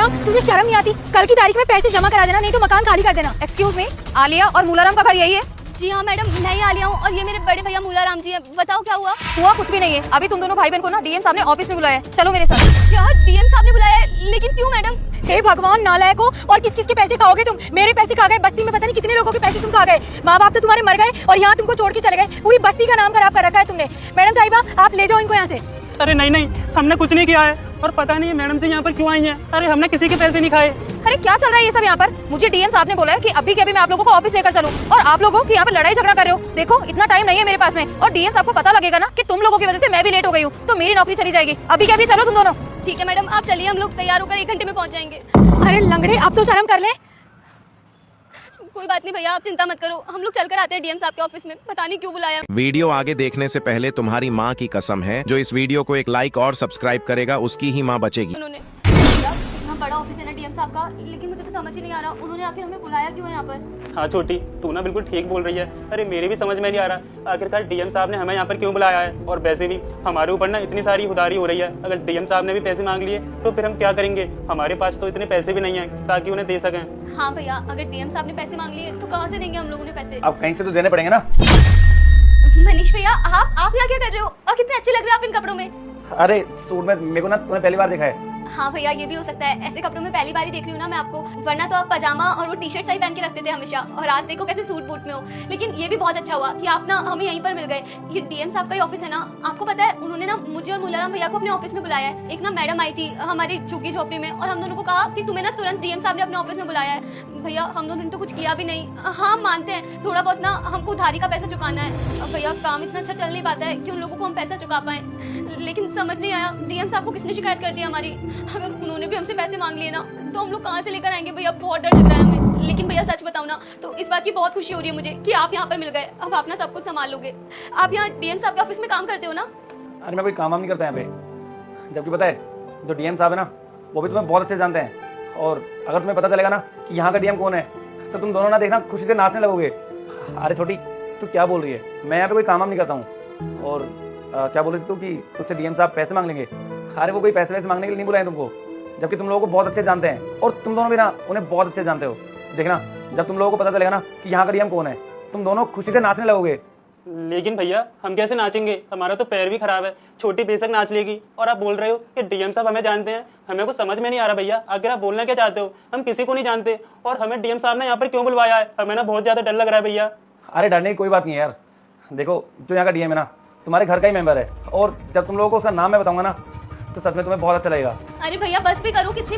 भैया तुझे शर्म नहीं आती? कल की तारीख में पैसे जमा करा देना, नहीं तो मकान खाली कर देना। एक्सक्यूज मी, आलिया और मूलाराम का घर यही है? जी हाँ मैडम, मैं ही आलिया हूँ और ये मेरे बड़े भैया मूलाराम जी है। बताओ क्या हुआ? हुआ कुछ भी नहीं है। अभी तुम दोनों भाई बहन को ना डीएम साहब ने ऑफिस में बुलाया है, चलो मेरे साथ। क्या डीएम साहब ने बुलाया है? लेकिन क्यों मैडम? हे भगवान, नालायक हो। और किस किस के पैसे खाओगे तुम? मेरे पैसे खा गए, बस्ती में पता नहीं कितने लोगों के पैसे तुम खा गए। माँ बाप तो तुम्हारे मर गए और यहाँ तुमको छोड़ के चले गए। पूरी बस्ती का नाम खराब कर रखा है तुमने। मैडम साहिबा, आप ले जाओ इनको यहाँ से। अरे नहीं नहीं, हमने कुछ नहीं किया है और पता नहीं मैडम जी यहाँ पर क्यों आई हैं। अरे हमने किसी के पैसे नहीं खाए। अरे क्या चल रहा है ये सब यहाँ पर? मुझे डीएम साहब ने बोला है कि अभी के अभी मैं आप लोगों को ऑफिस लेकर चलूं और आप लोगों की यहाँ पर लड़ाई झगड़ा कर रहे हो। देखो इतना टाइम नहीं है मेरे पास में और डीएम साहब को पता लगेगा ना कि तुम लोगों की वजह से मैं भी लेट हो गई हूँ तो मेरी नौकरी चली जाएगी। अभी के अभी चलो तुम दोनों। ठीक है मैडम, आप चलिए, हम लोग तैयार होकर 1 घंटे में पहुँच जाएंगे। अरे लंगड़े, अब तो शर्म कर ले। कोई बात नहीं भैया, आप चिंता मत करो, हम लोग चलकर आते हैं डीएम साहब के ऑफिस में। पता नहीं क्यों बुलाया। वीडियो आगे देखने से पहले तुम्हारी माँ की कसम है, जो इस वीडियो को एक लाइक और सब्सक्राइब करेगा उसकी ही माँ बचेगी। उन्होंने इतना बड़ा ऑफिस है ना डीएम साहब का, लेकिन मुझे तो समझ ही नहीं आ रहा उन्होंने आखिर हमें बुलाया क्यों है यहाँ पर। हाँ छोटी, तू ना बिल्कुल ठीक बोल रही है। अरे मेरे भी समझ में नहीं आ रहा आखिरकार डीएम साहब ने हमें यहाँ पर क्यों बुलाया है। और वैसे भी हमारे ऊपर ना इतनी सारी उधारी हो रही है, अगर डीएम साहब ने भी पैसे मांग लिए तो फिर हम क्या करेंगे? हमारे पास तो इतने पैसे भी नहीं है ताकि उन्हें दे सकें। हाँ भैया, अगर डीएम साहब ने पैसे मांग लिए तो कहाँ से देंगे हम लोगों ने पैसे? अब कहीं से तो देने पड़ेंगे ना। मनीष भैया, आप यहाँ क्या कर रहे हो? और कितने अच्छे लग रहे हो आप इन कपड़ों में। अरे सूट में मेरे को ना तुमने पहली बार देखा है। हाँ भैया, ये भी हो सकता है, ऐसे कपड़ों में पहली बार ही देख रही हूँ ना मैं आपको, वरना तो आप पजामा और वो टी शर्ट सही पहन के रखते थे हमेशा, और आज देखो कैसे सूट बूट में हो। लेकिन ये भी बहुत अच्छा हुआ कि आप ना हमें यहीं पर मिल गए। ये डीएम साहब का ही ऑफिस है ना? आपको पता है उन्होंने ना मुझे और मूलाराम भैया को अपने ऑफिस में बुलाया है। एक ना मैडम आई थी हमारी झुग्गी झोपड़ी में और हम दोनों को कहा कि तुम्हें ना तुरंत डीएम साहब ने अपने ऑफिस में बुलाया है। भैया हम दोनों ने तो कुछ किया भी नहीं। हाँ मानते हैं, थोड़ा बहुत ना हमको उधारी का पैसा चुकाना है। अब भैया काम इतना अच्छा चल नहीं पाता है कि उन लोगों को हम पैसा चुका पाए, लेकिन समझ नहीं आया डीएम साहब को किसने शिकायत कर दी हमारी। अगर उन्होंने हमसे पैसे मांग लिए ना तो हम लोग कहाँ से लेकर आएंगे भैया? बहुत डर लग रहा है हमें। लेकिन भैया सच बताऊं ना तो इस बात की बहुत खुशी हो रही है मुझे कि आप यहाँ पर मिल गए। अब आप ना सब कुछ संभाल लोगे। आप यहाँ डीएम साहब के ऑफिस में काम करते हो ना? अरे मैं कोई काम नहीं करता यहाँ पे, जबकि पता है जो डीएम साहब है ना वो भी तुम्हें बहुत अच्छे जानते हैं। और अगर तुम्हें पता चलेगा ना कि यहाँ का डीएम कौन है तो तुम दोनों ना देखना खुशी से नाचने लगोगे। अरे छोटी, तू क्या बोल रही है? मैं यहाँ पे कोई काम नहीं करता हूँ। और क्या बोल रही थी तू कि तुझसे डीएम साहब पैसे मांग लेंगे? अरे वो कोई पैसे वैसे मांगने के लिए नहीं बुलाए तुमको, जबकि तुम लोगों को बहुत अच्छे जानते हैं और तुम दोनों भी ना उन्हें बहुत अच्छे जानते हो। देखना जब तुम लोगों को पता चलेगा ना कि यहाँ का डीएम कौन है, तुम दोनों खुशी से नाचने लगोगे। लेकिन भैया हम कैसे नाचेंगे? हमारा तो पैर भी खराब है। छोटी बेशक नाच लेगी और आप बोल रहे हो कि डीएम साहब हमें जानते हैं। हमें कुछ समझ में नहीं आ रहा भैया, आखिर आप बोलना क्या चाहते हो? हम किसी को नहीं जानते और हमें डीएम साहब ने यहाँ पर क्यों बुलवाया है? हमें ना बहुत ज्यादा डर लग रहा है भैया। अरे डरने की कोई बात नहीं है यार। देखो जो यहाँ का डीएम है ना तुम्हारे घर का ही मेंबर है और जब तुम लोगों को उसका नाम मैं बताऊंगा ना तो सच में तुम्हें बहुत अच्छा लगेगा। अरे भैया बस भी करो, कितनी